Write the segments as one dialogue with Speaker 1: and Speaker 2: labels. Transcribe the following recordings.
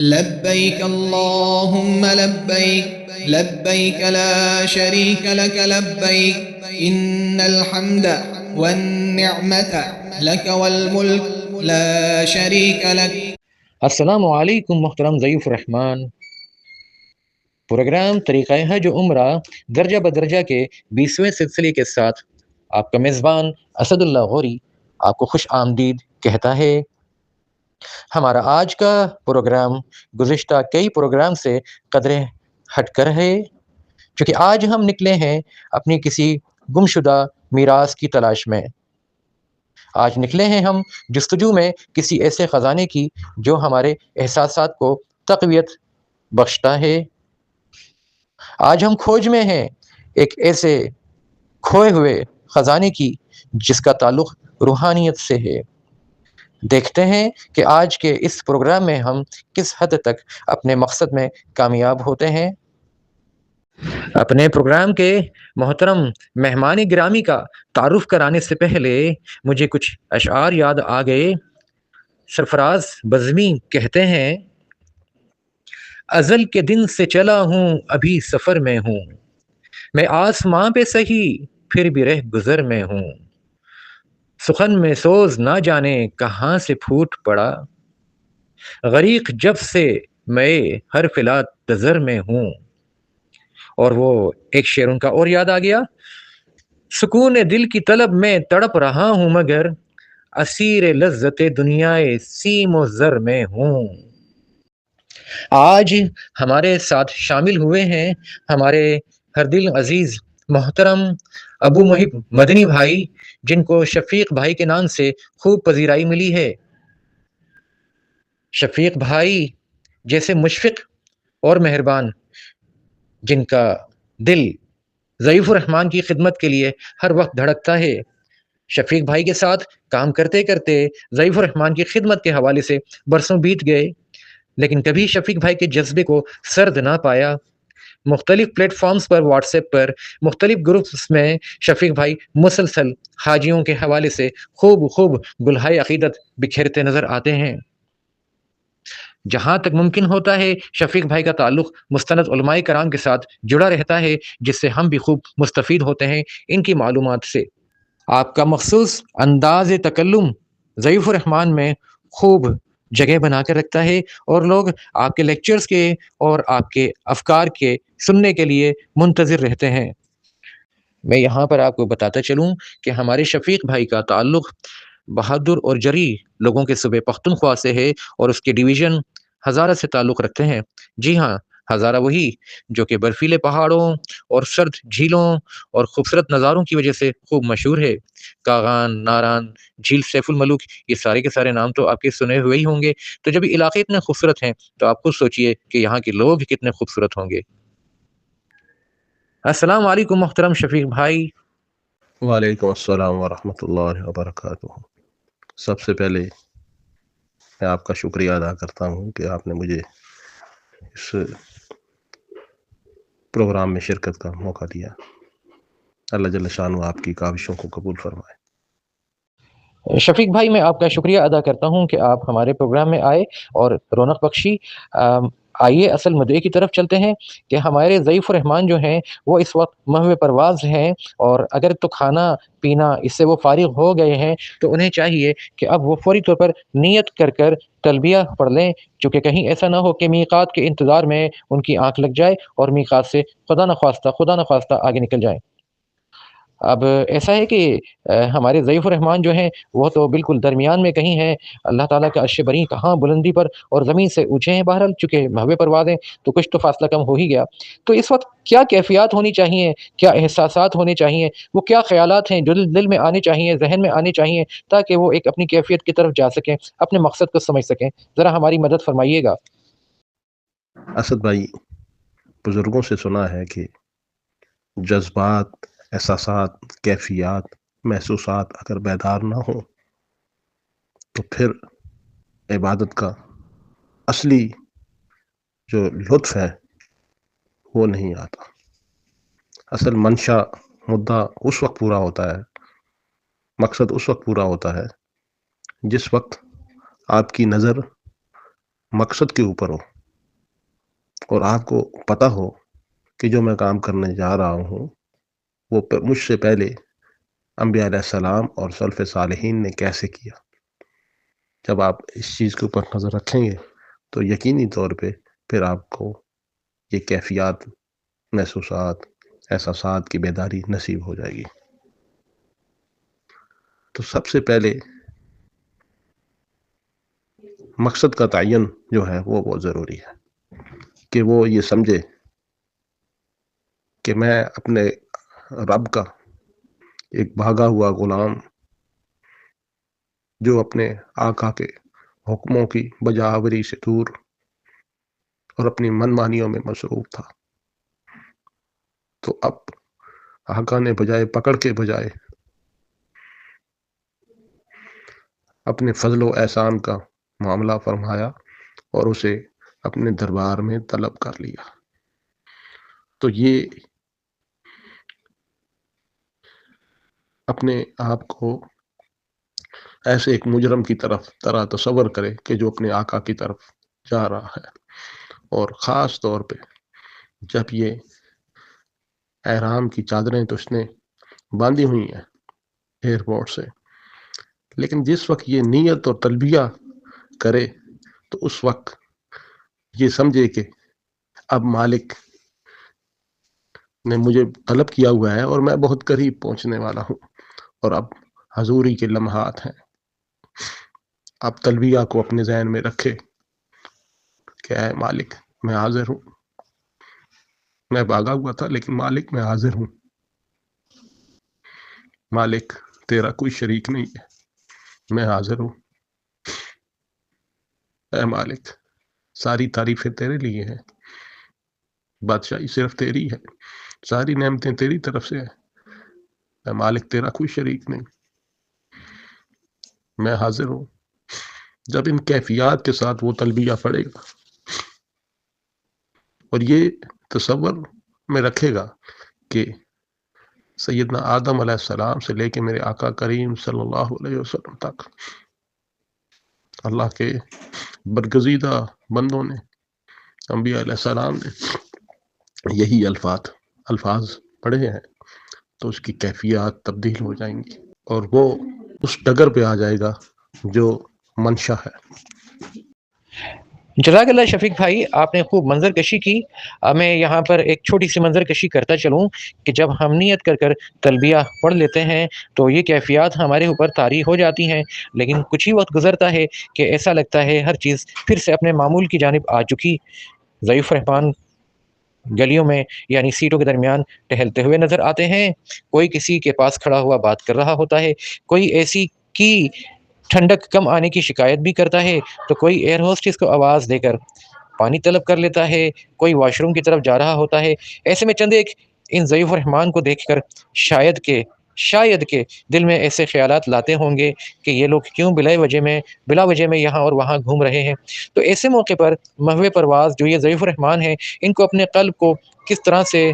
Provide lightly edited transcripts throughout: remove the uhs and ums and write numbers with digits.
Speaker 1: لبيك اللهم لبيك لبيك لا شريك لك لبيك إن الحمد والنعمة لك والملك لا شريك لك.
Speaker 2: السلام علیکم محترم ضیوف الرحمان. پروگرام طریقہ حج و عمرہ درجہ بدرجہ کے 20ویں سلسلے کے ساتھ آپ کا میزبان اسد اللہ غوری آپ کو خوش آمدید کہتا ہے. ہمارا آج کا پروگرام گزشتہ کئی پروگرام سے قدرے ہٹ کر ہے، چونکہ آج ہم نکلے ہیں اپنی کسی گمشدہ میراث کی تلاش میں. آج نکلے ہیں ہم جستجو میں کسی ایسے خزانے کی جو ہمارے احساسات کو تقویت بخشتا ہے. آج ہم کھوج میں ہیں ایک ایسے کھوئے ہوئے خزانے کی جس کا تعلق روحانیت سے ہے. دیکھتے ہیں کہ آج کے اس پروگرام میں ہم کس حد تک اپنے مقصد میں کامیاب ہوتے ہیں. اپنے پروگرام کے محترم مہمان گرامی کا تعارف کرانے سے پہلے مجھے کچھ اشعار یاد آ گئے. سرفراز بزمی کہتے ہیں، ازل کے دن سے چلا ہوں ابھی سفر میں ہوں، میں آسماں پہ سہی پھر بھی رہ گزر میں ہوں، سخن میں سوز نہ جانے کہاں سے پھوٹ پڑا، غریق جب سے میں ہر فلا تذر میں ہوں. اور وہ ایک شعر ان کا اور یاد آ گیا، سکون دل کی طلب میں تڑپ رہا ہوں مگر اسیر لذت دنیا سیم و زر میں ہوں. آج ہمارے ساتھ شامل ہوئے ہیں ہمارے ہر دل عزیز محترم ابو محب مدنی بھائی، جن کو شفیق بھائی کے نام سے خوب پذیرائی ملی ہے. شفیق بھائی جیسے مشفق اور مہربان، جن کا دل ضعیف الرحمان کی خدمت کے لیے ہر وقت دھڑکتا ہے. شفیق بھائی کے ساتھ کام کرتے کرتے ضعیف الرحمان کی خدمت کے حوالے سے برسوں بیت گئے، لیکن کبھی شفیق بھائی کے جذبے کو سرد نہ پایا. مختلف پلیٹ فارمز پر، واٹس ایپ پر، مختلف گروپس میں شفیق بھائی مسلسل حاجیوں کے حوالے سے خوب گلہائے عقیدت بکھیرتے نظر آتے ہیں. جہاں تک ممکن ہوتا ہے شفیق بھائی کا تعلق مستند علماء کرام کے ساتھ جڑا رہتا ہے، جس سے ہم بھی خوب مستفید ہوتے ہیں ان کی معلومات سے. آپ کا مخصوص انداز تکلم ضعیف الرحمان میں خوب جگہ بنا کر رکھتا ہے، اور لوگ آپ کے لیکچرز کے اور آپ کے افکار کے سننے کے لیے منتظر رہتے ہیں. میں یہاں پر آپ کو بتاتا چلوں کہ ہمارے شفیق بھائی کا تعلق بہادر اور جری لوگوں کے صوبے پختونخوا سے ہے، اور اس کے ڈویژن ہزارہ سے تعلق رکھتے ہیں. جی ہاں، ہزارہ وہی جو کہ برفیلے پہاڑوں اور سرد جھیلوں اور خوبصورت نظاروں کی وجہ سے خوب مشہور ہے. کاغان، ناران، جھیل سیف الملوک، یہ سارے کے سارے نام تو آپ کے سنے ہوئے ہی ہوں گے. تو جب یہ علاقے اتنے خوبصورت ہیں تو آپ خود سوچئے کہ یہاں کے لوگ کتنے خوبصورت ہوں گے. السلام علیکم محترم شفیق بھائی.
Speaker 3: وعلیکم السلام ورحمۃ اللہ وبرکاتہ. سب سے پہلے میں آپ کا شکریہ ادا کرتا ہوں کہ آپ نے مجھے اس پروگرام میں شرکت کا موقع دیا. اللہ جل شانہ آپ کی کاوشوں کو قبول فرمائے.
Speaker 2: شفیق بھائی میں آپ کا شکریہ ادا کرتا ہوں کہ آپ ہمارے پروگرام میں آئے اور رونق بخشی. آئیے اصل مدعے کی طرف چلتے ہیں کہ ہمارے ضعیف الرحمان جو ہیں وہ اس وقت محو پرواز ہیں، اور اگر تو کھانا پینا اس سے وہ فارغ ہو گئے ہیں تو انہیں چاہیے کہ اب وہ فوری طور پر نیت کر کر تلبیہ پڑھ لیں، چونکہ کہیں ایسا نہ ہو کہ میقات کے انتظار میں ان کی آنکھ لگ جائے اور میقات سے خدا نخواستہ آگے نکل جائیں. اب ایسا ہے کہ ہمارے ضعیف الرحمان جو ہیں وہ تو بالکل درمیان میں کہیں ہیں. اللہ تعالیٰ کا عرش بری کہاں بلندی پر اور زمین سے اونچے ہیں. بہرحال چونکہ محو پروازیں تو کچھ تو فاصلہ کم ہو ہی گیا. تو اس وقت کیا کیفیات ہونی چاہیے، کیا احساسات ہونے چاہیے، وہ کیا خیالات ہیں جو دل میں آنے چاہیے، ذہن میں آنے چاہیے، تاکہ وہ ایک اپنی کیفیت کی طرف جا سکیں، اپنے مقصد کو سمجھ سکیں. ذرا ہماری مدد فرمائیے گا.
Speaker 3: اسد بھائی، بزرگوں سے سنا ہے کہ جذبات، احساسات، کیفیات، محسوسات اگر بیدار نہ ہوں تو پھر عبادت کا اصلی جو لطف ہے وہ نہیں آتا. اصل منشا، مدعا اس وقت پورا ہوتا ہے، مقصد اس وقت پورا ہوتا ہے جس وقت آپ کی نظر مقصد کے اوپر ہو، اور آپ کو پتہ ہو کہ جو میں کام کرنے جا رہا ہوں وہ مجھ سے پہلے انبیاء علیہ السلام اور سلف صالحین نے کیسے کیا، جب آپ اس چیز کے اوپر نظر رکھیں گے تو یقینی طور پہ پھر آپ کو یہ کیفیات، محسوسات، احساسات کی بیداری نصیب ہو جائے گی۔ تو سب سے پہلے مقصد کا تعین جو ہے وہ بہت ضروری ہے کہ وہ یہ سمجھے کہ میں اپنے رب کا ایک بھاگا ہوا غلام جو اپنے آقا کے حکموں کی بجاوری سے دور اور اپنی من مانیوں میں مصروف تھا، تو اب آقا نے پکڑ کے بجائے اپنے فضل و احسان کا معاملہ فرمایا اور اسے اپنے دربار میں طلب کر لیا۔ تو یہ اپنے آپ کو ایسے ایک مجرم کی طرح تصور کرے کہ جو اپنے آقا کی طرف جا رہا ہے، اور خاص طور پہ جب یہ احرام کی چادریں تو اس نے باندھی ہوئی ہیں ایئرپورٹ سے، لیکن جس وقت یہ نیت اور تلبیہ کرے تو اس وقت یہ سمجھے کہ اب مالک نے مجھے طلب کیا ہوا ہے اور میں بہت قریب پہنچنے والا ہوں، اور اب حضوری کے لمحات ہیں۔ اب تلبیہ کو اپنے ذہن میں رکھے کہ اے مالک میں حاضر ہوں، میں بھاگا ہوا تھا لیکن مالک میں حاضر ہوں، مالک تیرا کوئی شریک نہیں ہے، میں حاضر ہوں، اے مالک ساری تعریفیں تیرے لیے ہیں، بادشاہی صرف تیری ہے، ساری نعمتیں تیری طرف سے ہیں، اے مالک تیرا کوئی شریک نہیں، میں حاضر ہوں۔ جب ان کیفیات کے ساتھ وہ تلبیہ پڑے گا اور یہ تصور میں رکھے گا کہ سیدنا آدم علیہ السلام سے لے کے میرے آقا کریم صلی اللہ علیہ وسلم تک اللہ کے برگزیدہ بندوں نے، انبیاء علیہ السلام نے یہی الفاظ پڑھے ہیں، تو اس کی کیفیات تبدیل ہو جائیں گی اور وہ اس ڈگر پہ آ جائے گا جو منشا ہے۔
Speaker 2: جزاک اللہ شفیق بھائی، آپ نے خوب منظر کشی کی۔ میں یہاں پر ایک چھوٹی سی منظر کشی کرتا چلوں کہ جب ہم نیت کر تلبیہ پڑھ لیتے ہیں تو یہ کیفیات ہمارے اوپر طاری ہو جاتی ہیں، لیکن کچھ ہی وقت گزرتا ہے کہ ایسا لگتا ہے ہر چیز پھر سے اپنے معمول کی جانب آ چکی۔ ضعیف رحمان گلیوں میں یعنی سیٹوں کے درمیان ٹہلتے ہوئے نظر آتے ہیں، کوئی کسی کے پاس کھڑا ہوا بات کر رہا ہوتا ہے، کوئی ایسی کی ٹھنڈک کم آنے کی شکایت بھی کرتا ہے، تو کوئی ایئر ہوسٹس کو آواز دے کر پانی طلب کر لیتا ہے، کوئی واش روم کی طرف جا رہا ہوتا ہے۔ ایسے میں چند ایک ان ضعیف الرحمان کو دیکھ کر شاید کہ دل میں ایسے خیالات لاتے ہوں گے کہ یہ لوگ کیوں بلا وجہ میں یہاں اور وہاں گھوم رہے ہیں۔ تو ایسے موقع پر محو پرواز جو یہ ضعیف الرحمان ہیں، ان کو اپنے قلب کو کس طرح سے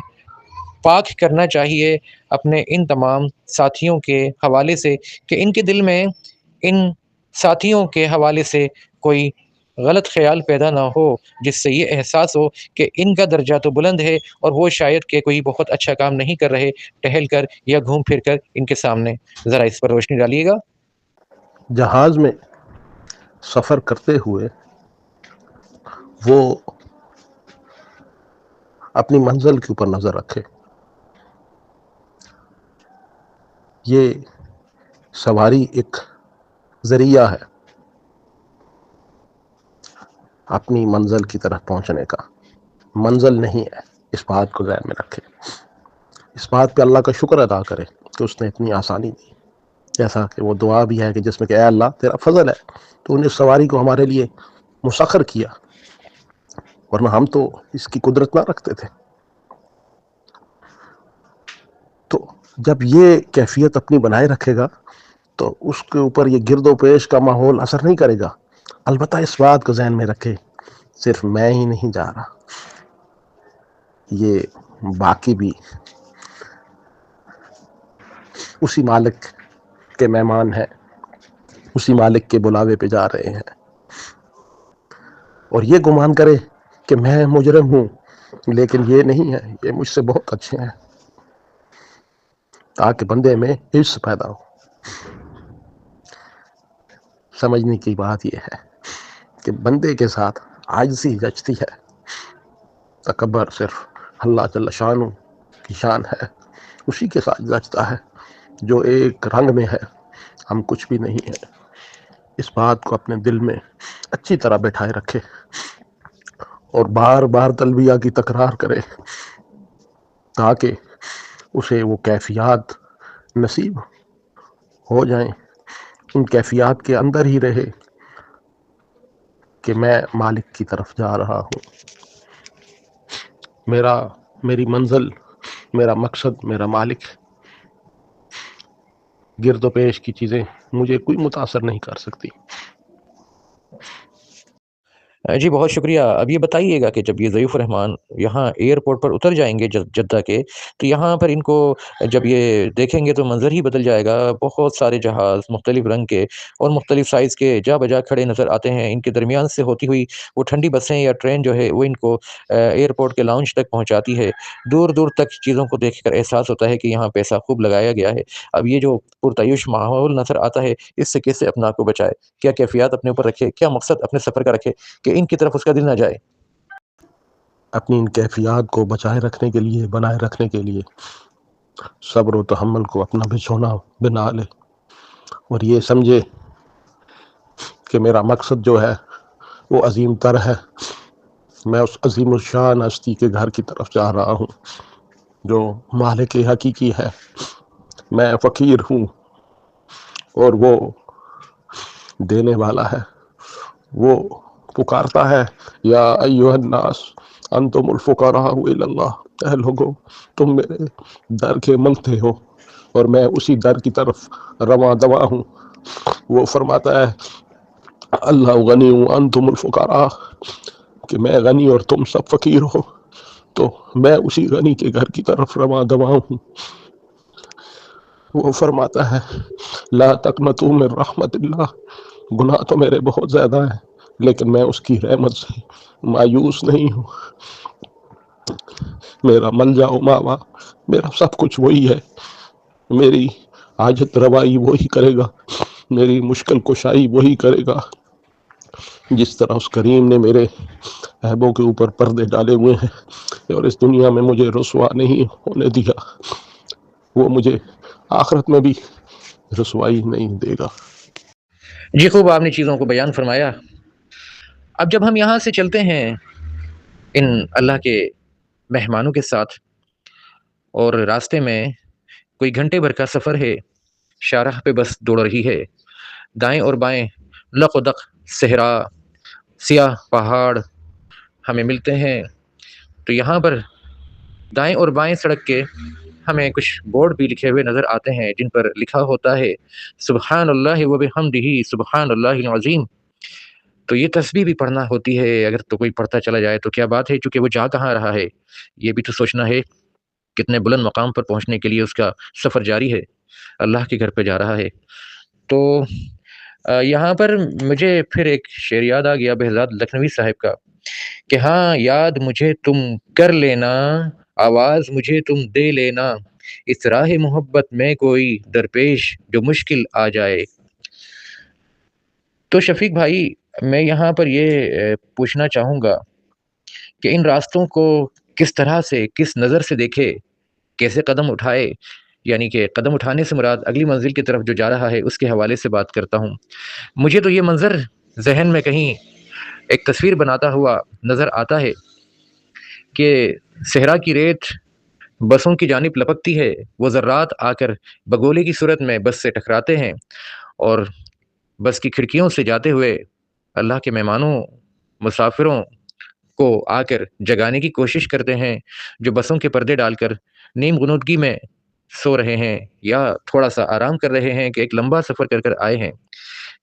Speaker 2: پاک کرنا چاہیے اپنے ان تمام ساتھیوں کے حوالے سے، کہ ان کے دل میں ان ساتھیوں کے حوالے سے کوئی غلط خیال پیدا نہ ہو، جس سے یہ احساس ہو کہ ان کا درجہ تو بلند ہے اور وہ شاید کہ کوئی بہت اچھا کام نہیں کر رہے ٹہل کر یا گھوم پھر کر ان کے سامنے۔ ذرا اس پر روشنی ڈالیے گا۔
Speaker 3: جہاز میں سفر کرتے ہوئے وہ اپنی منزل کے اوپر نظر رکھے۔ یہ سواری ایک ذریعہ ہے اپنی منزل کی طرف پہنچنے کا، منزل نہیں ہے، اس بات کو ذہن میں رکھے۔ اس بات پہ اللہ کا شکر ادا کرے کہ اس نے اتنی آسانی دی، جیسا کہ وہ دعا بھی ہے کہ جس میں کہ اے اللہ تیرا فضل ہے تو نے سواری کو ہمارے لیے مسخر کیا، ورنہ ہم تو اس کی قدرت نہ رکھتے تھے۔ تو جب یہ کیفیت اپنی بنائے رکھے گا تو اس کے اوپر یہ گرد و پیش کا ماحول اثر نہیں کرے گا۔ البتہ اس بات کو ذہن میں رکھے صرف میں ہی نہیں جا رہا، یہ باقی بھی اسی مالک کے مہمان ہیں، اسی مالک کے بلاوے پہ جا رہے ہیں، اور یہ گمان کرے کہ میں مجرم ہوں، لیکن یہ نہیں ہے، یہ مجھ سے بہت اچھے ہیں، تاکہ بندے میں حرص پیدا ہو۔ سمجھنے کی بات یہ ہے کہ بندے کے ساتھ عاجزی جچتی ہے، تکبر صرف اللہ جل شانہ کی شان ہے، اسی کے ساتھ جچتا ہے جو ایک رنگ میں ہے، ہم کچھ بھی نہیں ہیں۔ اس بات کو اپنے دل میں اچھی طرح بٹھائے رکھے اور بار بار تلبیہ کی تکرار کرے، تاکہ اسے وہ کیفیات نصیب ہو جائیں، ان کیفیات کے اندر ہی رہے کہ میں مالک کی طرف جا رہا ہوں، میری منزل، میرا مقصد، میرا مالک، گرد و پیش کی چیزیں مجھے کوئی متاثر نہیں کر سکتی۔
Speaker 2: جی بہت شکریہ۔ اب یہ بتائیے گا کہ جب یہ ضیوف الرحمان یہاں ایئرپورٹ پر اتر جائیں گے جدہ کے، تو یہاں پر ان کو جب یہ دیکھیں گے تو منظر ہی بدل جائے گا۔ بہت سارے جہاز مختلف رنگ کے اور مختلف سائز کے جا بجا کھڑے نظر آتے ہیں۔ ان کے درمیان سے ہوتی ہوئی وہ ٹھنڈی بسیں یا ٹرین جو ہے وہ ان کو ایئرپورٹ کے لاؤنج تک پہنچاتی ہے۔ دور دور تک چیزوں کو دیکھ کر احساس ہوتا ہے کہ یہاں پیسہ خوب لگایا گیا ہے۔ اب یہ جو پرتعیش ماحول نظر آتا ہے، اس سے کیسے اپنا کو بچائے؟ کیا کیفیات اپنے اوپر رکھے؟ کیا مقصد اپنے سفر کا رکھے کہ ان کی طرف اس کا دل نہ جائے؟
Speaker 3: اپنی ان کیفیات کو بچائے رکھنے کے لیے، بنائے رکھنے کے لیے صبر و تحمل کو اپنا بچھونا بنا لے، اور یہ سمجھے کہ میرا مقصد جو ہے وہ عظیم تر ہے، میں اس عظیم الشان ہستی کے گھر کی طرف جا رہا ہوں جو مالک حقیقی ہے، میں فقیر ہوں اور وہ دینے والا ہے۔ وہ پکارتا ہے یا ایھا الناس انتم الفقراء الی اللہ، اے لوگو تم میرے در کے منگتے ہو اور میں اسی در کی طرف رواں دواں ہوں۔ وہ فرماتا ہے اللہ غنی انتم الفقراء، کہ میں غنی اور تم سب فقیر ہو، تو میں اسی غنی کے گھر کی طرف رواں دواں ہوں۔ وہ فرماتا ہے لا تقنطوا من رحمت اللہ، گناہ تو میرے بہت زیادہ ہیں لیکن میں اس کی رحمت سے مایوس نہیں ہوں۔ میرا ملجا و ماوا، میرا سب کچھ وہی ہے، میری حاجت روائی وہی کرے گا، میری مشکل کشائی وہی کرے گا۔ جس طرح اس کریم نے میرے عیبوں کے اوپر پردے ڈالے ہوئے ہیں اور اس دنیا میں مجھے رسوا نہیں ہونے دیا، وہ مجھے آخرت میں بھی رسوائی نہیں دے گا۔
Speaker 2: جی خوب آپ نے چیزوں کو بیان فرمایا۔ اب جب ہم یہاں سے چلتے ہیں ان اللہ کے مہمانوں کے ساتھ، اور راستے میں کوئی گھنٹے بھر کا سفر ہے، شاہراہ پہ بس دوڑ رہی ہے، دائیں اور بائیں لق و دق صحرا، سیاہ پہاڑ ہمیں ملتے ہیں۔ تو یہاں پر دائیں اور بائیں سڑک کے ہمیں کچھ بورڈ بھی لکھے ہوئے نظر آتے ہیں جن پر لکھا ہوتا ہے سبحان اللہ و بحمدہ سبحان اللہ العظیم۔ تو یہ تسبیح بھی پڑھنا ہوتی ہے، اگر تو کوئی پڑھتا چلا جائے تو کیا بات ہے، چونکہ وہ جا کہاں رہا ہے یہ بھی تو سوچنا ہے، کتنے بلند مقام پر پہنچنے کے لیے اس کا سفر جاری ہے، اللہ کے گھر پہ جا رہا ہے۔ تو یہاں پر مجھے پھر ایک شعر یاد آ گیا بہزاد لکھنوی صاحب کا کہ ہاں یاد مجھے تم کر لینا، آواز مجھے تم دے لینا، اس راہ محبت میں کوئی درپیش جو مشکل آ جائے۔ تو شفیق بھائی میں یہاں پر یہ پوچھنا چاہوں گا کہ ان راستوں کو کس طرح سے، کس نظر سے دیکھے، کیسے قدم اٹھائے، یعنی کہ قدم اٹھانے سے مراد اگلی منزل کی طرف جو جا رہا ہے اس کے حوالے سے بات کرتا ہوں۔ مجھے تو یہ منظر ذہن میں کہیں ایک تصویر بناتا ہوا نظر آتا ہے کہ صحرا کی ریت بسوں کی جانب لپکتی ہے، وہ ذرات آ کر بگولے کی صورت میں بس سے ٹکراتے ہیں اور بس کی کھڑکیوں سے جاتے ہوئے اللہ کے مہمانوں، مسافروں کو آ کر جگانے کی کوشش کرتے ہیں جو بسوں کے پردے ڈال کر نیم غنودگی میں سو رہے ہیں یا تھوڑا سا آرام کر رہے ہیں کہ ایک لمبا سفر کر کر آئے ہیں۔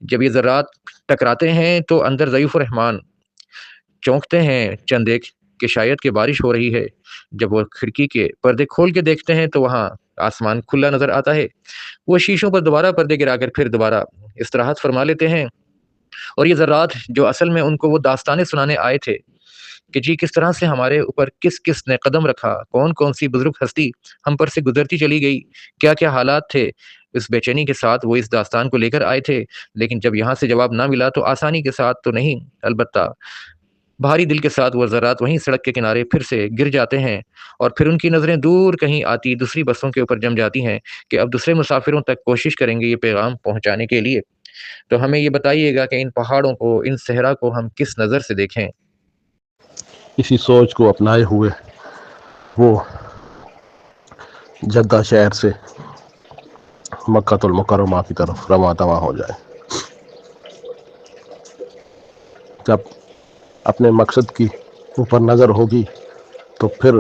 Speaker 2: جب یہ ذرات ٹکراتے ہیں تو اندر ضیوف الرحمان چونکتے ہیں چند ایک کہ شاید کہ بارش ہو رہی ہے۔ جب وہ کھڑکی کے پردے کھول کے دیکھتے ہیں تو وہاں آسمان کھلا نظر آتا ہے۔ وہ شیشوں پر دوبارہ پردے گرا کر پھر دوبارہ استراحت فرما لیتے ہیں، اور یہ ذرات جو اصل میں ان کو وہ داستانیں سنانے آئے تھے کہ جی کس طرح سے ہمارے اوپر کس کس نے قدم رکھا، کون کون سی بزرگ ہستی ہم پر سے گزرتی چلی گئی، کیا کیا حالات تھے، اس بے چینی کے ساتھ وہ اس داستان کو لے کر آئے تھے، لیکن جب یہاں سے جواب نہ ملا تو آسانی کے ساتھ تو نہیں، البتہ بھاری دل کے ساتھ وہ ذرات وہیں سڑک کے کنارے پھر سے گر جاتے ہیں، اور پھر ان کی نظریں دور کہیں آتی دوسری بسوں کے اوپر جم جاتی ہیں کہ اب دوسرے مسافروں تک کوشش کریں گے یہ پیغام پہنچانے کے لیے۔ تو ہمیں یہ بتائیے گا کہ ان پہاڑوں کو، ان صحرا کو ہم کس نظر سے دیکھیں؟
Speaker 3: اسی سوچ کو اپنائے ہوئے وہ جدہ شہر سے مکہ المکرمہ کی طرف رواں دواں ہو جائے۔ جب اپنے مقصد کی اوپر نظر ہوگی تو پھر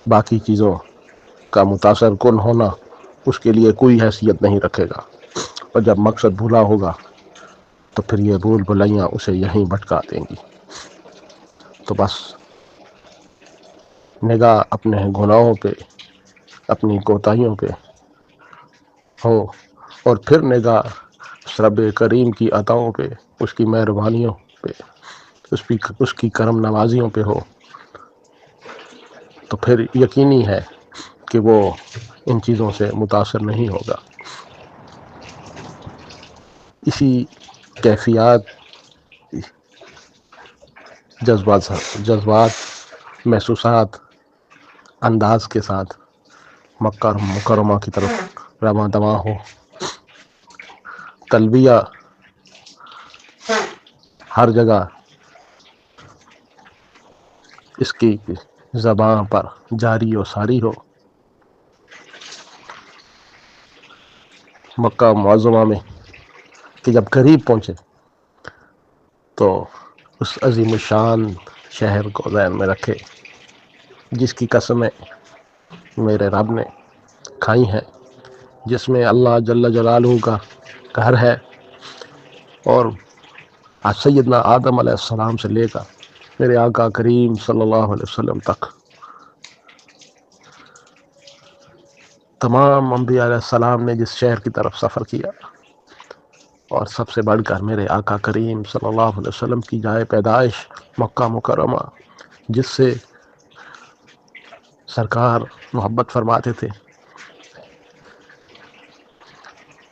Speaker 3: باقی چیزوں کا متاثر کن ہونا اس کے لیے کوئی حیثیت نہیں رکھے گا، اور جب مقصد بھولا ہوگا تو پھر یہ بھول بھلائیاں اسے یہیں بھٹکا دیں گی۔ تو بس نگاہ اپنے گناہوں پہ، اپنی کوتاہیوں پہ ہو، اور پھر نگاہ رب کریم کی عطاؤں پہ، اس کی مہربانیوں پہ، اس کی کرم نوازیوں پہ ہو، تو پھر یقینی ہے کہ وہ ان چیزوں سے متاثر نہیں ہوگا۔ اسی کیفیات، جذبات، محسوسات، انداز کے ساتھ مکہ مکرمہ کی طرف رواں دواں ہو۔ تلبیہ ہر جگہ اس کی زبان پر جاری و ساری ہو۔ مکہ معظمہ میں کہ جب قریب پہنچے تو اس عظیم الشان شہر کو ذہن میں رکھے جس کی قسمیں میرے رب نے کھائی ہیں، جس میں اللہ جل جلالہ کا گھر ہے، اور آج سیدنا آدم علیہ السلام سے لے کر میرے آقا کریم صلی اللہ علیہ وسلم تک تمام انبیاء علیہ السلام نے جس شہر کی طرف سفر کیا، اور سب سے بڑھ کر میرے آقا کریم صلی اللہ علیہ وسلم کی جائے پیدائش مکہ مکرمہ، جس سے سرکار محبت فرماتے تھے،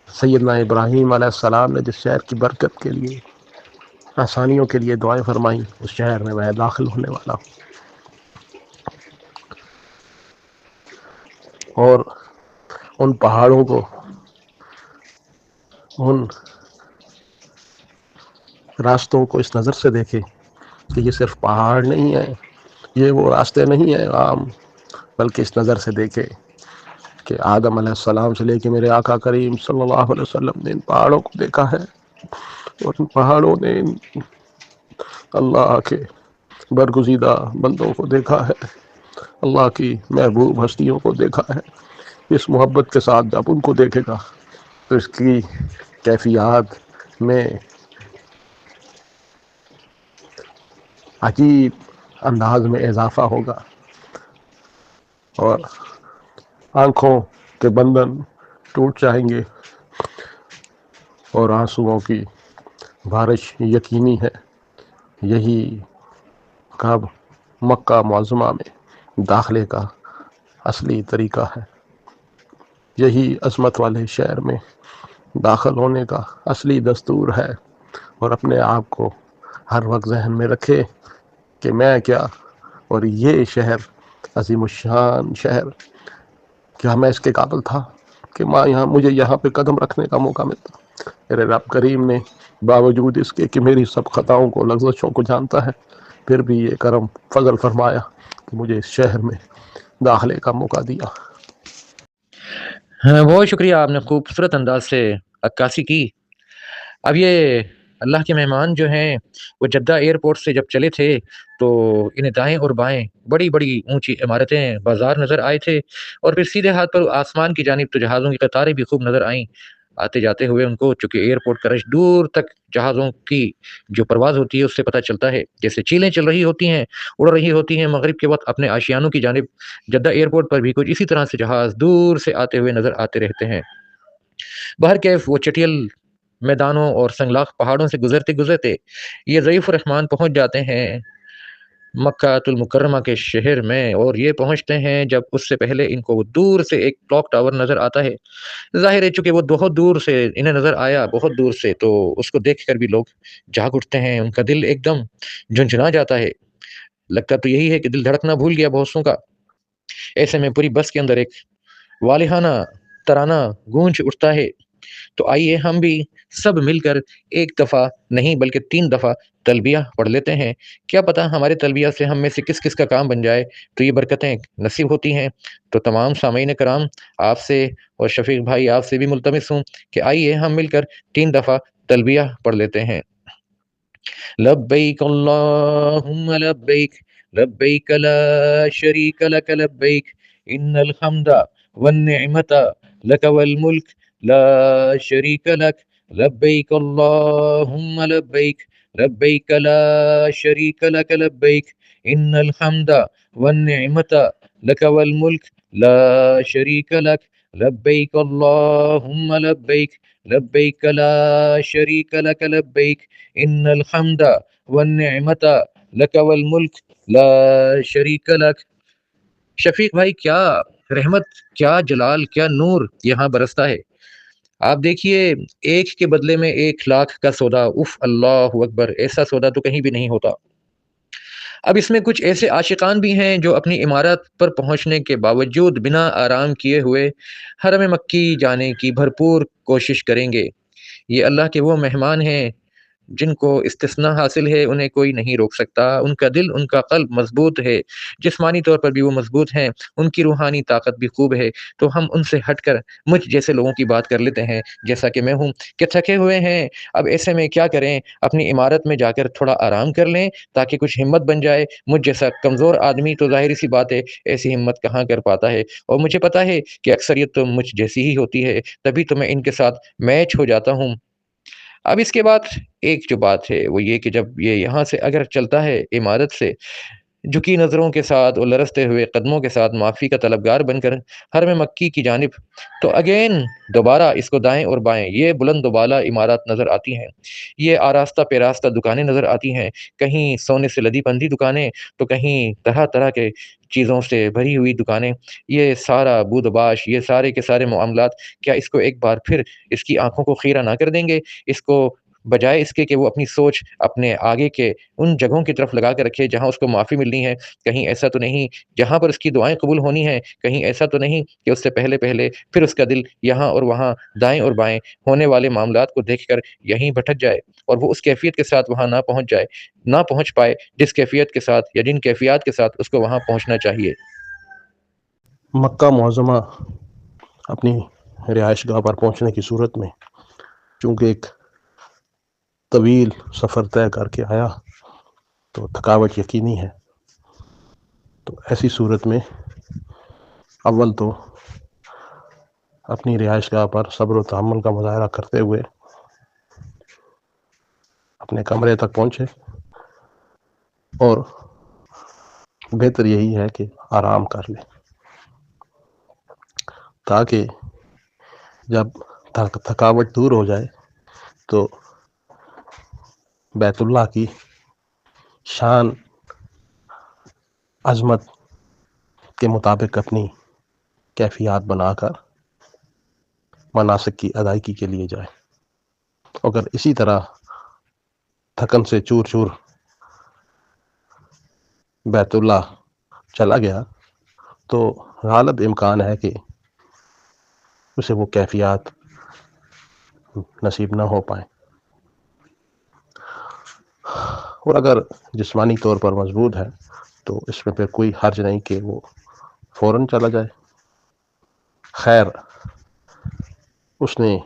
Speaker 3: سیدنا ابراہیم علیہ السلام نے جس شہر کی برکت کے لیے، آسانیوں کے لیے دعائیں فرمائیں، اس شہر میں میں داخل ہونے والا ہوں۔ اور ان پہاڑوں کو، ان راستوں کو اس نظر سے دیکھے کہ یہ صرف پہاڑ نہیں ہے، یہ وہ راستے نہیں ہیں عام، بلکہ اس نظر سے دیکھے کہ آدم علیہ السلام سے لے کے میرے آقا کریم صلی اللہ علیہ وسلم نے ان پہاڑوں کو دیکھا ہے، اور ان پہاڑوں نے اللہ کے برگزیدہ بندوں کو دیکھا ہے، اللہ کی محبوب ہستیوں کو دیکھا ہے۔ اس محبت کے ساتھ جب ان کو دیکھے گا تو اس کی کیفیات میں عجیب انداز میں اضافہ ہوگا، اور آنکھوں کے بندن ٹوٹ جائیں گے، اور آنسوؤں کی بارش یقینی ہے۔ یہی کب مکہ معظمہ میں داخلے کا اصلی طریقہ ہے، یہی عظمت والے شہر میں داخل ہونے کا اصلی دستور ہے، اور اپنے آپ کو ہر وقت ذہن میں رکھے کہ میں کیا، اور یہ شہر عظیم الشان شہر، کیا میں اس کے قابل تھا کہ مجھے یہاں پہ قدم رکھنے کا موقع ملتا؟ میرے رب کریم نے باوجود اس کے کہ میری سب خطاؤں کو، لغزشوں کو جانتا ہے، پھر بھی یہ کرم فضل فرمایا کہ مجھے اس شہر میں داخلے کا موقع دیا۔
Speaker 2: بہت شکریہ، آپ نے خوبصورت انداز سے عکاسی کی۔ اب یہ اللہ کے مہمان جو ہیں وہ جدہ ایئرپورٹ سے جب چلے تھے تو انہیں دائیں اور بائیں بڑی بڑی اونچی عمارتیں، بازار نظر آئے تھے، اور پھر سیدھے ہاتھ پر آسمان کی جانب تو جہازوں کی قطاریں بھی خوب نظر آئیں آتے جاتے ہوئے ان کو، چونکہ ایئرپورٹ کا رش دور تک جہازوں کی جو پرواز ہوتی ہے اس سے پتہ چلتا ہے، جیسے چیلیں چل رہی ہوتی ہیں، اڑ رہی ہوتی ہیں مغرب کے وقت اپنے آشیانوں کی جانب، جدہ ایئرپورٹ پر بھی کچھ اسی طرح سے جہاز دور سے آتے ہوئے نظر آتے رہتے ہیں۔ بہرکیف وہ چٹیل میدانوں اور سنگلاخ پہاڑوں سے گزرتے گزرتے یہ ضعیف الرحمان پہنچ جاتے ہیں مکہ المکرمہ کے شہر میں، اور یہ پہنچتے ہیں جب اس سے پہلے ان کو وہ دور سے ایک کلاک ٹاور نظر آتا ہے۔ ظاہر ہے چونکہ وہ بہت دور سے انہیں نظر آیا، بہت دور سے، تو اس کو دیکھ کر بھی لوگ جاگ اٹھتے ہیں، ان کا دل ایک دم جھنجھنا جاتا ہے۔ لگتا تو یہی ہے کہ دل دھڑکنا بھول گیا بہت سوں کا۔ ایسے میں پوری بس کے اندر ایک والہانہ ترانہ گونج اٹھتا ہے۔ تو آئیے ہم بھی سب مل کر ایک دفعہ نہیں بلکہ 3 دفعہ تلبیہ پڑھ لیتے ہیں، کیا پتہ ہمارے تلبیہ سے ہم میں سے کس کس کا کام بن جائے تو یہ برکتیں نصیب ہوتی ہیں۔ تو تمام سامعین کرام، آپ سے اور شفیق بھائی آپ سے بھی ملتمس ہوں کہ آئیے ہم مل کر 3 دفعہ تلبیہ پڑھ لیتے ہیں۔ لبیک اللہم لبیک، لبیک لا شریک لک لبیک، ان الحمد والنعمت لک والملک لا شریک لک، لبیک اللہم لبیک، لبیک لا شریک لک لبیک، ان الحمد والنعمت لک والملک لا شریک لک، لبیک اللہم لبیک، لبیک لا شریک لک لبیک، ان الحمد والنعمت لک والملک لا شریک لک۔ شفیق بھائی، کیا رحمت، کیا جلال، کیا نور یہاں برستا ہے۔ آپ دیکھیے، ایک کے بدلے میں 1,00,000 کا سودا، اف اللہ اکبر، ایسا سودا تو کہیں بھی نہیں ہوتا۔ اب اس میں کچھ ایسے عاشقان بھی ہیں جو اپنی عمارت پر پہنچنے کے باوجود بنا آرام کیے ہوئے حرم مکی جانے کی بھرپور کوشش کریں گے۔ یہ اللہ کے وہ مہمان ہیں جن کو استثناء حاصل ہے، انہیں کوئی نہیں روک سکتا۔ ان کا دل، ان کا قلب مضبوط ہے، جسمانی طور پر بھی وہ مضبوط ہیں، ان کی روحانی طاقت بھی خوب ہے۔ تو ہم ان سے ہٹ کر مجھ جیسے لوگوں کی بات کر لیتے ہیں، جیسا کہ میں ہوں، کہ تھکے ہوئے ہیں، اب ایسے میں کیا کریں، اپنی عمارت میں جا کر تھوڑا آرام کر لیں تاکہ کچھ ہمت بن جائے۔ مجھ جیسا کمزور آدمی تو ظاہر سی بات ہے ایسی ہمت کہاں کر پاتا ہے، اور مجھے پتا ہے کہ اکثریت تو مجھ جیسی ہی ہوتی ہے، تبھی تو میں ان کے ساتھ میچ ہو جاتا ہوں۔ اب اس کے بعد ایک جو بات ہے وہ یہ کہ جب یہ یہاں سے اگر چلتا ہے عمارت سے جھکی نظروں کے ساتھ اور لرزتے ہوئے قدموں کے ساتھ معافی کا طلبگار بن کر حرم مکی کی جانب، تو اگین دوبارہ اس کو دائیں اور بائیں یہ بلند و بالا عمارات نظر آتی ہیں، یہ آراستہ پیراستہ دکانیں نظر آتی ہیں، کہیں سونے سے لدی بندی دکانیں تو کہیں طرح طرح کے چیزوں سے بھری ہوئی دکانیں۔ یہ سارا بود و باش، یہ سارے کے سارے معاملات، کیا اس کو ایک بار پھر اس کی آنکھوں کو خیرہ نہ کر دیں گے؟ اس کو بجائے اس کے کہ وہ اپنی سوچ اپنے آگے کے ان جگہوں کی طرف لگا کر رکھے جہاں اس کو معافی ملنی ہے، کہیں ایسا تو نہیں جہاں پر اس کی دعائیں قبول ہونی ہیں، کہیں ایسا تو نہیں کہ اس سے پہلے پہلے پھر اس کا دل یہاں اور وہاں دائیں اور بائیں ہونے والے معاملات کو دیکھ کر یہیں بھٹک جائے اور وہ اس کیفیت کے ساتھ وہاں نہ پہنچ پائے جس کیفیت کے ساتھ یا جن کیفیات کے ساتھ اس کو وہاں پہنچنا چاہیے۔
Speaker 3: مکہ معظمہ اپنی رہائش گاہ پر پہنچنے کی صورت میں چونکہ ایک طویل سفر طے کر کے آیا تو تھکاوٹ یقینی ہے، تو ایسی صورت میں اول تو اپنی رہائش گاہ پر صبر و تحمل کا مظاہرہ کرتے ہوئے اپنے کمرے تک پہنچے، اور بہتر یہی ہے کہ آرام کر لیں تاکہ جب تھکاوٹ دور ہو جائے تو بیت اللہ کی شان عظمت کے مطابق اپنی کیفیات بنا کر مناسک کی ادائیگی کے لیے جائے۔ اگر اسی طرح تھکن سے چور چور بیت اللہ چلا گیا تو غالب امکان ہے کہ اسے وہ کیفیات نصیب نہ ہو پائیں، اور اگر جسمانی طور پر مضبوط ہے تو اس میں پھر کوئی حرج نہیں کہ وہ فوراً چلا جائے۔ خیر، اس نے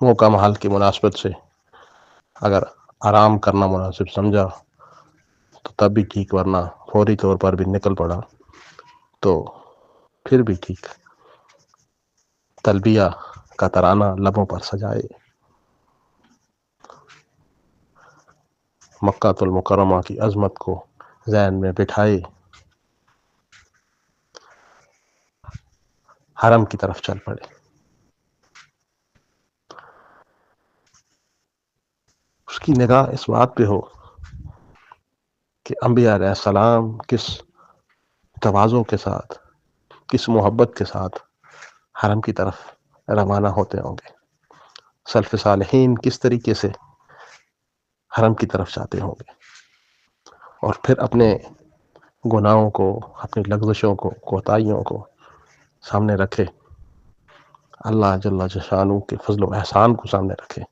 Speaker 3: موقع محل کی مناسبت سے اگر آرام کرنا مناسب سمجھا تو تب بھی ٹھیک، ورنہ فوری طور پر بھی نکل پڑا تو پھر بھی ٹھیک۔ تلبیہ کا ترانہ لبوں پر سجائے، مکہ المکرمہ کی عظمت کو ذہن میں بٹھائے، حرم کی طرف چل پڑے۔ اس کی نگاہ اس بات پہ ہو کہ انبیاء علیہ السلام کس تواضع کے ساتھ، کس محبت کے ساتھ حرم کی طرف روانہ ہوتے ہوں گے، سلف صالحین کس طریقے سے حرم کی طرف جاتے ہوں گے، اور پھر اپنے گناہوں کو، اپنی لغزشوں کو، کوتاہیوں کو سامنے رکھے، اللہ جل شانہ کے فضل و احسان کو سامنے رکھے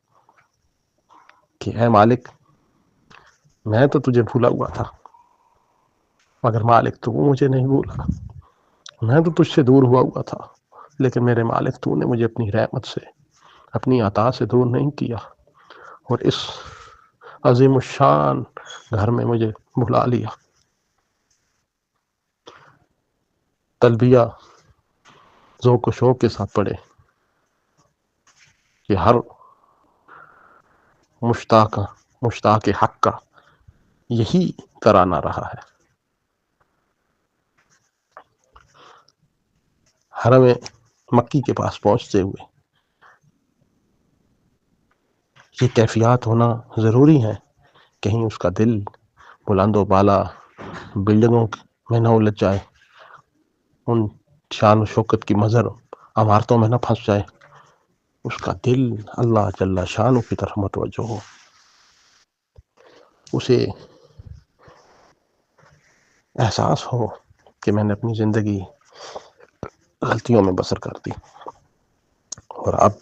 Speaker 3: کہ اے مالک، میں تو تجھے بھولا ہوا تھا، مگر مالک تو مجھے نہیں بھولا، میں تو تجھ سے دور ہوا تھا، لیکن میرے مالک تو نے مجھے اپنی رحمت سے، اپنی عطا سے دور نہیں کیا، اور اس عظیم الشان گھر میں مجھے بلا لیا۔ تلبیہ ذوق و شوق کے ساتھ پڑھے کہ ہر مشتاق حق کا یہی ترانہ رہا ہے۔ حرم مکی کے پاس پہنچتے ہوئے یہ کیفیات ہونا ضروری ہے، کہیں اس کا دل بلند و بالا بلڈنگوں میں نہ الجھ جائے، ان شان و شوکت کی مظہر عمارتوں میں نہ پھنس جائے، اس کا دل اللہ جل شانہ کی طرف متوجہ ہو، اسے احساس ہو کہ میں نے اپنی زندگی غلطیوں میں بسر کر دی، اور اب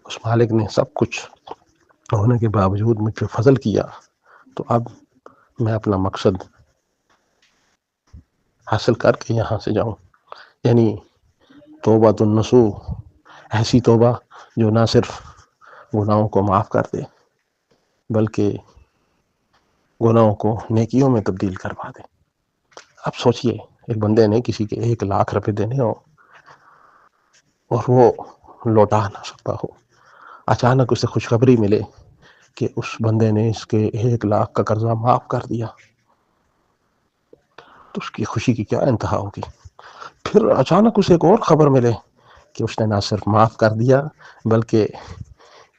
Speaker 3: اس مالک نے سب کچھ ہونے کے باوجود مجھ پہ فضل کیا، تو اب میں اپنا مقصد حاصل کر کے یہاں سے جاؤں، یعنی توبہ النصوح، ایسی توبہ جو نہ صرف گناہوں کو معاف کر دے بلکہ گناہوں کو نیکیوں میں تبدیل کروا دے۔ اب سوچئے، ایک بندے نے کسی کے 1,00,000 روپے دینے ہو اور وہ لوٹا نہ سکتا ہو، اچانک اسے خوشخبری ملے کہ اس بندے نے اس کے 1,00,000 کا قرضہ معاف کر دیا، تو اس کی خوشی کی کیا انتہا ہوگی۔ پھر اچانک اسے ایک اور خبر ملے کہ اس نے نہ صرف معاف کر دیا بلکہ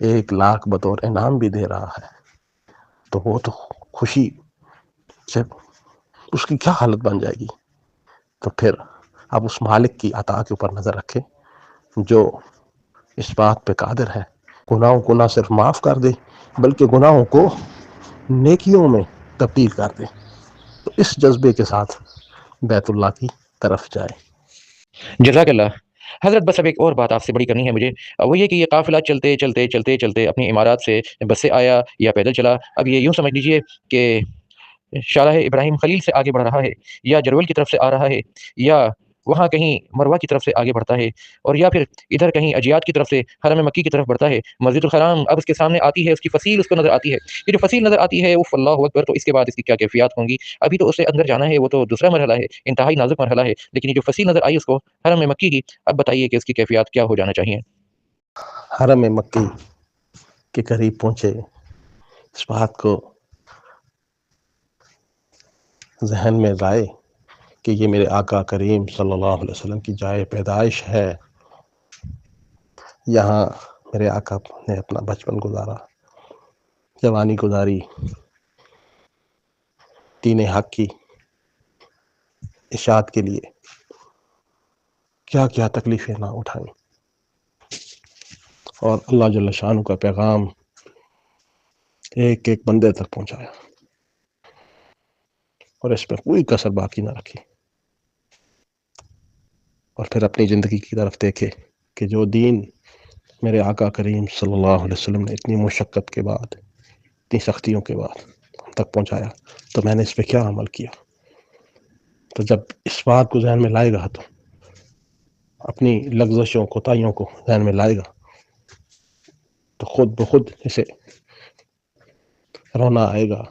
Speaker 3: 1,00,000 بطور انعام بھی دے رہا ہے، تو وہ تو خوشی سے اس کی کیا حالت بن جائے گی۔ تو پھر اب اس مالک کی عطا کے اوپر نظر رکھے جو اس بات پہ قادر ہے گناہوں کو نہ صرف معاف کر دے بلکہ گناہوں کو نیکیوں میں تبدیل کر دے، تو اس جذبے کے ساتھ بیت اللہ کی طرف جائے۔
Speaker 2: جزاک اللہ حضرت۔ بس اب ایک اور بات آپ سے بڑی کرنی ہے مجھے، وہ یہ کہ یہ قافلہ چلتے چلتے چلتے چلتے اپنی عمارات سے بس سے آیا یا پیدل چلا، اب یہ یوں سمجھ لیجئے کہ شاہراہ ابراہیم خلیل سے آگے بڑھ رہا ہے، یا جرول کی طرف سے آ رہا ہے، یا وہاں کہیں مروہ کی طرف سے آگے بڑھتا ہے، اور یا پھر ادھر کہیں اجیاد کی طرف سے حرم مکی کی طرف بڑھتا ہے۔ مسجد الحرام اب اس کے سامنے آتی ہے، اس کی فصیل اس کو نظر آتی ہے، یہ جو فصیل نظر آتی ہے وہ اللہ اکبر، تو اس کے بعد اس کی کیا کیفیات ہوں گی۔ ابھی تو اسے اندر جانا ہے، وہ تو دوسرا مرحلہ ہے، انتہائی نازک مرحلہ ہے، لیکن یہ جو فصیل نظر آئی اس کو حرم مکی کی، اب بتائیے کہ اس کی کیفیات کیا ہو جانا چاہیے۔
Speaker 3: حرم مکی کے قریب پہنچے، اس بات کو ذہن میں لائے کہ یہ میرے آقا کریم صلی اللہ علیہ وسلم کی جائے پیدائش ہے، یہاں میرے آقا نے اپنا بچپن گزارا، جوانی گزاری، دین حق کی اشاعت کے لیے کیا کیا تکلیفیں نہ اٹھائیں، اور اللہ جل شانہ کا پیغام ایک ایک بندے تک پہنچایا، اور اس پہ کوئی کسر باقی نہ رکھی، اور پھر اپنی زندگی کی طرف دیکھے کہ جو دین میرے آقا کریم صلی اللہ علیہ وسلم نے اتنی مشقت کے بعد، اتنی سختیوں کے بعد ہم تک پہنچایا، تو میں نے اس پہ کیا عمل کیا۔ تو جب اس بات کو ذہن میں لائے گا تو اپنی لغزشوں کوتاہیوں کو ذہن میں لائے گا تو خود بخود اسے رونا آئے گا،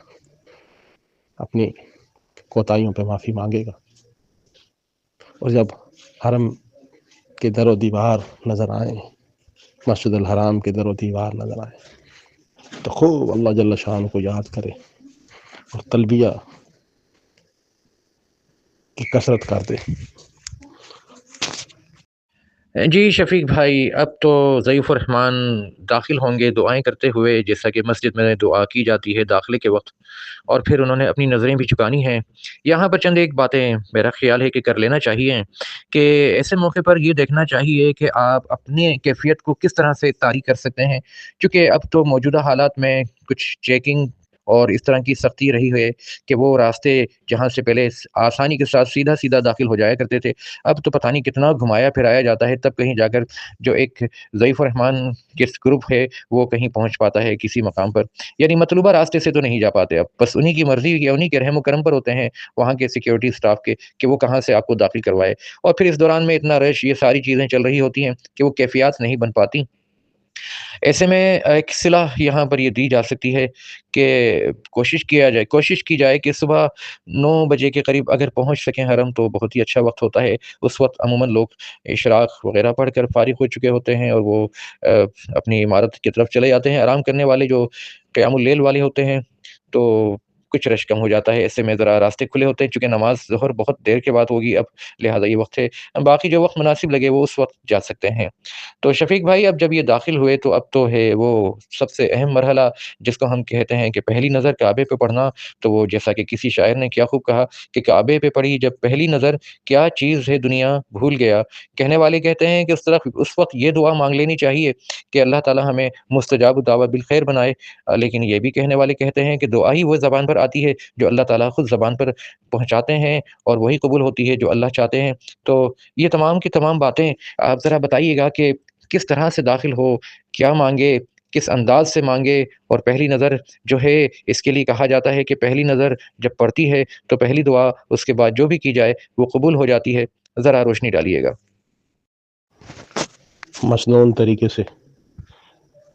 Speaker 3: اپنی کوتاہیوں پہ معافی مانگے گا، اور جب حرم کے در و دیوار نظر آئیں، مسجد الحرام کے در و دیوار نظر آئیں، تو خوب اللہ جل شانہ کو یاد کرے اور تلبیہ کی کثرت کر دے۔
Speaker 2: جی شفیق بھائی، اب تو ضعیف الرحمان داخل ہوں گے دعائیں کرتے ہوئے، جیسا کہ مسجد میں دعا کی جاتی ہے داخلے کے وقت، اور پھر انہوں نے اپنی نظریں بھی جھکانی ہیں۔ یہاں پر چند ایک باتیں میرا خیال ہے کہ کر لینا چاہیے، کہ ایسے موقع پر یہ دیکھنا چاہیے کہ آپ اپنے کیفیت کو کس طرح سے طاری کر سکتے ہیں، چونکہ اب تو موجودہ حالات میں کچھ چیکنگ اور اس طرح کی سختی رہی ہے کہ وہ راستے جہاں سے پہلے آسانی کے ساتھ سیدھا سیدھا داخل ہو جایا کرتے تھے، اب تو پتہ نہیں کتنا گھمایا پھرایا جاتا ہے، تب کہیں جا کر جو ایک ضعیف الرحمان کے گروپ ہے وہ کہیں پہنچ پاتا ہے کسی مقام پر، یعنی مطلوبہ راستے سے تو نہیں جا پاتے، اب بس انہی کی مرضی یا انہی کے رحم و کرم پر ہوتے ہیں وہاں کے سیکیورٹی سٹاف کے کہ وہ کہاں سے آپ کو داخل کروائے، اور پھر اس دوران میں اتنا رش، یہ ساری چیزیں چل رہی ہوتی ہیں کہ وہ کیفیات نہیں بن پاتی۔ ایسے میں ایک صلاح یہاں پر یہ دی جا سکتی ہے کہ کوشش کی جائے کہ صبح 9 بجے کے قریب اگر پہنچ سکیں حرم تو بہت ہی اچھا وقت ہوتا ہے، اس وقت عموماً لوگ اشراق وغیرہ پڑھ کر فارغ ہو چکے ہوتے ہیں اور وہ اپنی عمارت کی طرف چلے جاتے ہیں، آرام کرنے والے جو قیام اللیل والے ہوتے ہیں تو کچھ رش کم ہو جاتا ہے، ایسے میں ذرا راستے کھلے ہوتے ہیں، چونکہ نماز ظہر بہت دیر کے بعد ہوگی اب، لہٰذا یہ وقت ہے، باقی جو وقت مناسب لگے وہ اس وقت جا سکتے ہیں۔ تو شفیق بھائی اب جب یہ داخل ہوئے تو اب تو ہے وہ سب سے اہم مرحلہ جس کو ہم کہتے ہیں کہ پہلی نظر کعبے پہ پڑھنا، تو وہ جیسا کہ کسی شاعر نے کیا خوب کہا کہ کعبے پہ پڑھی جب پہلی نظر کیا چیز ہے دنیا بھول گیا، کہنے والے کہتے ہیں کہ اس وقت یہ دعا مانگ لینی چاہیے کہ اللہ تعالی ہمیں مستجاب الدعوت بالخیر بنائے، لیکن یہ بھی کہنے والے کہتے ہیں کہ دعا ہی وہ زبان پر آتی ہے جو اللہ تعالیٰ خود زبان پر پہنچاتے ہیں اور وہی قبول ہوتی ہے جو اللہ چاہتے ہیں۔ تو یہ تمام کی تمام باتیں آپ ذرا بتائیے گا کہ کس طرح سے داخل ہو، کیا مانگے، کس انداز سے مانگے، اور پہلی نظر جو ہے اس کے لیے کہا جاتا ہے کہ پہلی نظر جب پڑتی ہے تو پہلی دعا اس کے بعد جو بھی کی جائے وہ قبول ہو جاتی ہے، ذرا روشنی ڈالیے گا۔
Speaker 3: مصنون طریقے سے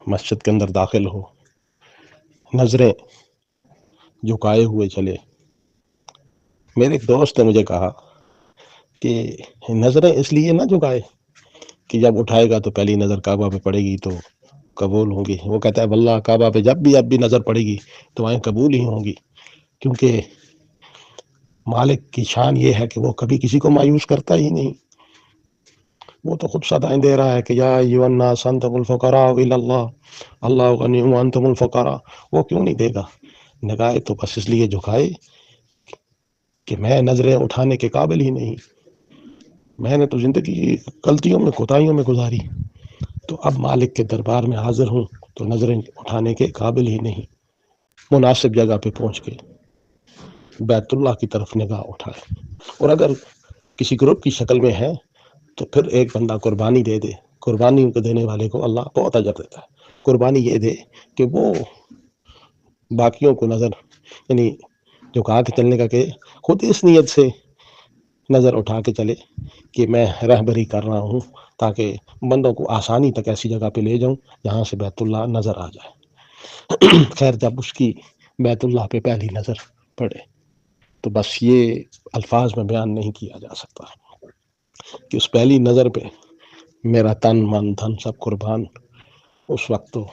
Speaker 3: مسجد کے اندر داخل ہو، نظریں جھکائے ہوئے چلے۔ میرے ایک دوست نے مجھے کہا کہ نظریں اس لیے نہ جھکائے کہ جب اٹھائے گا تو پہلی نظر کعبہ پہ پڑے گی تو قبول ہوں گی، وہ کہتا ہے واللہ کعبہ پہ جب بھی نظر پڑے گی تو آئیں قبول ہی ہوں گی، کیونکہ مالک کی شان یہ ہے کہ وہ کبھی کسی کو مایوس کرتا ہی نہیں، وہ تو خود صدائیں دے رہا ہے کہ یا ایھا الناس انتم الفقراء الی اللہ، اللہ غنی وانتم الفقراء، وہ کیوں نہیں دے گا؟ نگاہ تو بس اس لیے جھکائے کہ میں نظریں اٹھانے کے قابل ہی نہیں، میں نے تو زندگی غلطیوں میں کوتاہیوں میں گزاری، تو اب مالک کے دربار میں حاضر ہوں تو نظریں اٹھانے کے قابل ہی نہیں، مناسب جگہ پہ پہنچ کے بیت اللہ کی طرف نگاہ اٹھائے، اور اگر کسی گروپ کی شکل میں ہے تو پھر ایک بندہ قربانی دے دے، قربانی کو دینے والے کو اللہ بہت اجر دیتا ہے، قربانی یہ دے کہ وہ باقیوں کو نظر یعنی جو کہا کہ چلنے کا کہ خود اس نیت سے نظر اٹھا کے چلے کہ میں رہبری کر رہا ہوں تاکہ بندوں کو آسانی تک ایسی جگہ پہ لے جاؤں جہاں سے بیت اللہ نظر آ جائے۔ خیر جب اس کی بیت اللہ پہ پہلی نظر پڑے تو بس یہ الفاظ میں بیان نہیں کیا جا سکتا کہ اس پہلی نظر پہ میرا تن من دھن سب قربان، اس وقت تو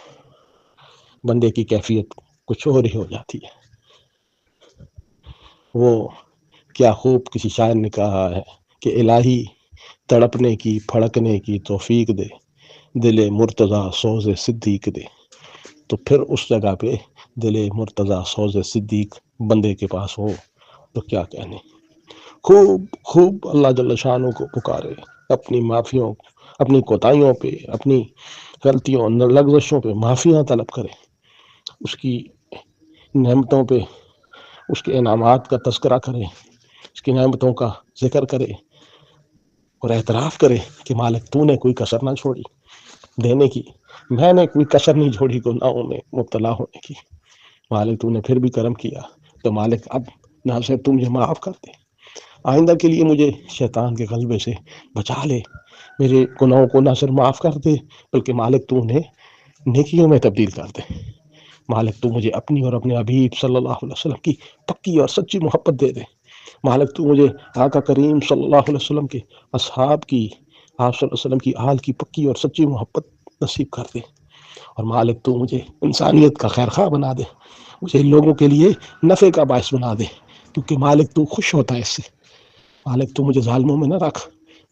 Speaker 3: بندے کی کیفیت کچھ اور ہی ہو جاتی ہے۔ وہ کیا خوب کسی شاعر نے کہا ہے کہ الہی تڑپنے کی پھڑکنے کی توفیق دے، دل مرتضیٰ سوز صدیق دے، تو پھر اس جگہ پہ دل مرتضیٰ سوز صدیق بندے کے پاس ہو تو کیا کہنے، خوب اللہ جل شانہ کو پکارے، اپنی معافیوں، اپنی کوتاہیوں پہ، اپنی غلطیوں لغزشوں پہ معافیاں طلب کرے، اس کی نعمتوں پہ، اس کے انعامات کا تذکرہ کرے، اس کی نعمتوں کا ذکر کرے اور اعتراف کرے کہ مالک تو نے کوئی کسر نہ چھوڑی دینے کی، میں نے کوئی کسر نہیں چھوڑی گناہوں میں مبتلا ہونے کی، مالک تو نے پھر بھی کرم کیا، تو مالک اب نہ سے تم مجھے معاف کر دے، آئندہ کے لیے مجھے شیطان کے غلبے سے بچا لے، میرے گناہوں کو نہ صرف معاف کر دے بلکہ مالک تو انہیں نیکیوں میں تبدیل کر دے، مالک تو مجھے اپنی اور اپنے حبیب صلی اللہ علیہ وسلم کی پکی اور سچی محبت دے دے، مالک تو مجھے آقا کریم صلی اللہ علیہ وسلم کے اصحاب کی، آپ صلی اللہ علیہ وسلم کی آل کی پکی اور سچی محبت نصیب کر دے، اور مالک تو مجھے انسانیت کا خیر خواہ بنا دے، مجھے لوگوں کے لیے نفع کا باعث بنا دے، کیونکہ مالک تو خوش ہوتا ہے اس سے، مالک تو مجھے ظالموں میں نہ رکھ،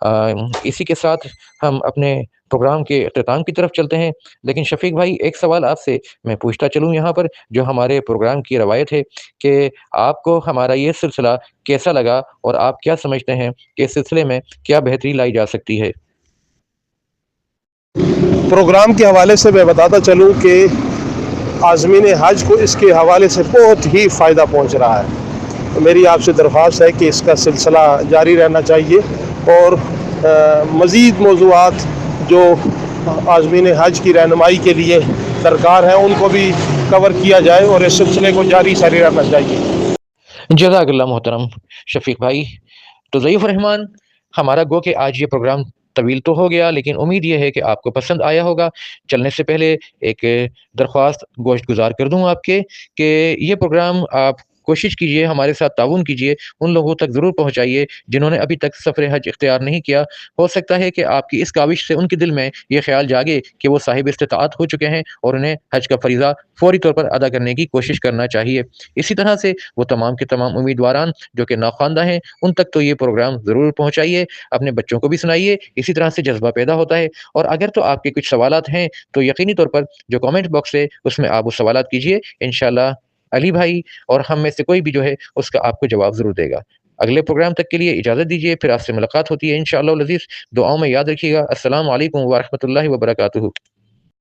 Speaker 2: اسی کے ساتھ ہم اپنے پروگرام کے اختتام کی طرف چلتے ہیں، لیکن شفیق بھائی ایک سوال آپ سے میں پوچھتا چلوں یہاں پر، جو ہمارے پروگرام کی روایت ہے، کہ آپ کو ہمارا یہ سلسلہ کیسا لگا اور آپ کیا سمجھتے ہیں کہ اس سلسلے میں کیا بہتری لائی جا سکتی ہے؟
Speaker 3: پروگرام کے حوالے سے میں بتاتا چلوں کہ عازمین حج کو اس کے حوالے سے بہت ہی فائدہ پہنچ رہا ہے. تو میری آپ سے درخواست ہے کہ اس کا سلسلہ جاری رہنا چاہیے اور مزید موضوعات جو عازمین حج کی رہنمائی کے لیے درکار ہیں ان کو بھی کور کیا جائے اور اس سلسلے کو جاری رہنا چاہیے.
Speaker 2: جزاک اللہ محترم شفیق بھائی. تو ضیف الرحمان، ہمارا گو کہ آج یہ پروگرام طویل تو ہو گیا، لیکن امید یہ ہے کہ آپ کو پسند آیا ہوگا. چلنے سے پہلے ایک درخواست گوشت گزار کر دوں آپ کے، کہ یہ پروگرام آپ کوشش کیجئے ہمارے ساتھ تعاون کیجئے، ان لوگوں تک ضرور پہنچائیے جنہوں نے ابھی تک سفر حج اختیار نہیں کیا. ہو سکتا ہے کہ آپ کی اس کاوش سے ان کے دل میں یہ خیال جاگے کہ وہ صاحب استطاعت ہو چکے ہیں اور انہیں حج کا فریضہ فوری طور پر ادا کرنے کی کوشش کرنا چاہیے. اسی طرح سے وہ تمام کے تمام امیدواران جو کہ ناخواندہ ہیں، ان تک تو یہ پروگرام ضرور پہنچائیے، اپنے بچوں کو بھی سنائیے. اسی طرح سے جذبہ پیدا ہوتا ہے. اور اگر تو آپ کے کچھ سوالات ہیں تو یقینی طور پر جو کامنٹ باکس ہے اس میں آپ وہ سوالات کیجئے، انشاءاللہ علی بھائی اور ہم میں سے کوئی بھی جو ہے اس کا آپ کو جواب ضرور دے گا. اگلے پروگرام تک کے لیے اجازت دیجیے، پھر آپ سے ملاقات ہوتی ہے انشاءاللہ العزیز. دعاؤں میں یاد رکھیے گا. السلام علیکم ورحمۃ اللہ وبرکاتہ.